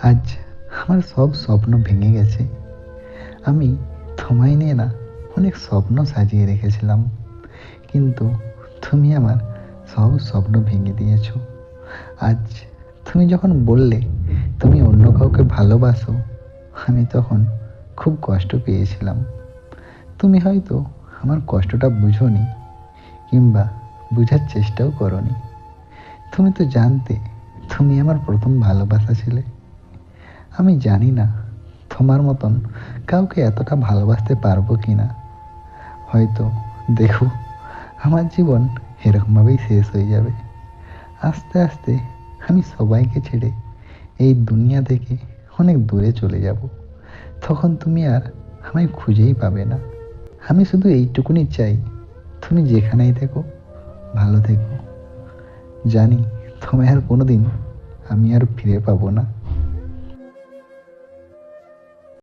আজ আমার সব স্বপ্ন ভেঙে গেছে। আমি তোমায় নিয়ে না অনেক স্বপ্ন সাজিয়ে রেখেছিলাম, কিন্তু তুমি আমার সব স্বপ্ন ভেঙে দিয়েছো। আজ তুমি যখন বললে তুমি অন্য কাউকে ভালোবাসো, আমি তখন খুব কষ্ট পেয়েছিলাম। তুমি হয়তো আমার কষ্টটা বুঝোনি, কিংবা বুঝার চেষ্টাও করোনি। তুমি তো জানতে তুমি আমার প্রথম ভালোবাসা ছিলে। আমি জানি না তোমার মতন কাউকে এতটা ভালোবাসতে পারবো কি না। হয়তো দেখো, আমার জীবন এরকমভাবেই শেষ হয়ে যাবে। আস্তে আস্তে আমি সবাইকে ছেড়ে এই দুনিয়া থেকে অনেক দূরে চলে যাব। তখন তুমি আর আমায় খুঁজেই পাবে না। আমি শুধু এইটুকুনি চাই, তুমি যেখানেই থেকো ভালো থেকো। জানি তোমায় আর কোনোদিন আমি আর ফিরে পাবো না।